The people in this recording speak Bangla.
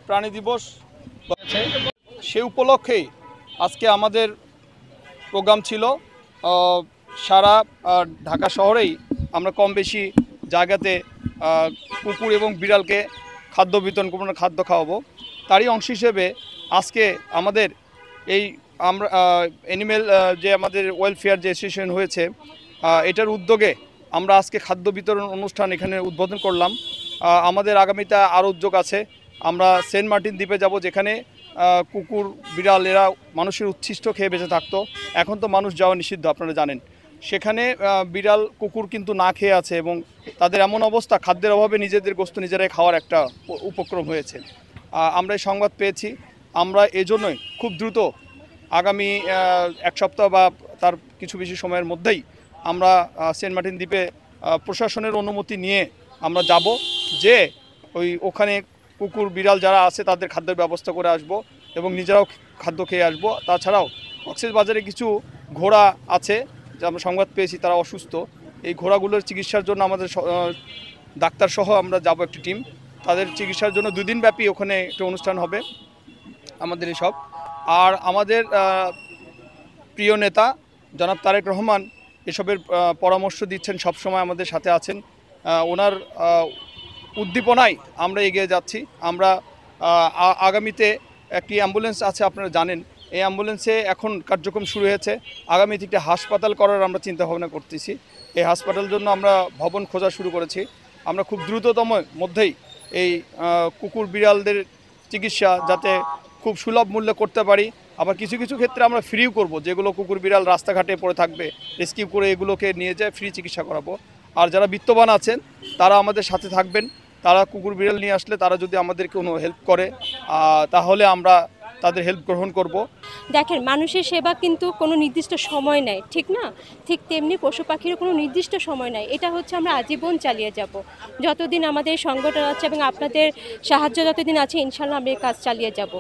প্রাণী দিবস সে উপলক্ষেই আজকে আমাদের প্রোগ্রাম ছিল। সারা ঢাকা শহরেই আমরা কম বেশি জায়গাতে কুকুর এবং বিড়ালকে খাদ্য বিতরণ করব, খাদ্য খাওয়াবো। তারই অংশ হিসেবে আজকে আমাদের এই আমরা অ্যানিমেল যে আমাদের ওয়েলফেয়ার যে অ্যাসোসিয়েশন হয়েছে, এটার উদ্যোগে আমরা আজকে খাদ্য বিতরণ অনুষ্ঠান এখানে উদ্বোধন করলাম। আমাদের আগামীতে আরও উদ্যোগ আছে। আমরা সেন্ট মার্টিন দ্বীপে যাব, যেখানে কুকুর বিড়াল এরা মানুষের উচ্ছিষ্ট খেয়ে বেঁচে থাকতো। এখন তো মানুষ যাওয়া নিষিদ্ধ, আপনারা জানেন। সেখানে বিড়াল কুকুর কিন্তু না খেয়ে আছে এবং তাদের এমন অবস্থা, খাদ্যের অভাবে নিজেদের গোশত নিজেরাই খাওয়ার একটা উপক্রম হয়েছে। আমরা এই সংবাদ পেয়েছি। আমরা এজন্যই খুব দ্রুত আগামী এক সপ্তাহ বা তার কিছু বেশি সময়ের মধ্যেই আমরা সেন্ট মার্টিন দ্বীপে প্রশাসনের অনুমতি নিয়ে আমরা যাব, যে ওখানে কুকুর বিড়াল যারা আছে তাদের খাদ্যের ব্যবস্থা করে আসব এবং নিজেরাও খাদ্য খেয়ে আসব। তাছাড়াও কক্সবাজারে কিছু ঘোড়া আছে, যা আমরা সংবাদ পেয়েছি তারা অসুস্থ। এই ঘোড়াগুলোর চিকিৎসার জন্য আমাদের ডাক্তারসহ আমরা যাব একটি টিম। তাদের চিকিৎসার জন্য 2 দিন ব্যাপী ওখানে একটা অনুষ্ঠান হবে আমাদের এসব। আর আমাদের প্রিয় নেতা জনাব তারেক রহমান এসবের পরামর্শ দিচ্ছেন, সবসময় আমাদের সাথে আছেন। ওনার উদ্দীপনায় আমরা এগিয়ে যাচ্ছি। আমরা আগামীতে একটি অ্যাম্বুলেন্স আছে, আপনারা জানেন। এই অ্যাম্বুলেন্সে এখন কার্যক্রম শুরু হয়েছে। আগামীতে একটি হাসপাতাল করার আমরা চিন্তাভাবনা করতেছি। এই হাসপাতালের জন্য আমরা ভবন খোঁজা শুরু করেছি। আমরা খুব দ্রুততম মধ্যেই এই কুকুর বিড়ালদের চিকিৎসা যাতে খুব সুলভ মূল্যে করতে পারি। আবার কিছু কিছু ক্ষেত্রে আমরা ফ্রিও করব, যেগুলো কুকুর বিড়াল রাস্তাঘাটে পড়ে থাকবে রেস্কিউ করে এগুলোকে নিয়ে যায় ফ্রি চিকিৎসা করাবো। আর যারা বিত্তবান আছেন তারা আমাদের সাথে থাকবেন। তারা কুকুর বিড়াল নিয়ে আসলে তারা যদি আমাদের কোনো হেল্প করে তাহলে আমরা তাদের হেল্প গ্রহণ করব। দেখেন, মানুষের সেবা কিন্তু কোনো নির্দিষ্ট সময় নেই, ঠিক না? ঠিক তেমনি পশু পাখিরও কোনো নির্দিষ্ট সময় নেই। এটা হচ্ছে আমরা আজীবন চালিয়ে যাব। যতদিন আমাদের সংগঠন আছে এবং আপনাদের সাহায্য যতদিন আছে, ইনশাআল্লাহ আমরা এই কাজ চালিয়ে যাব।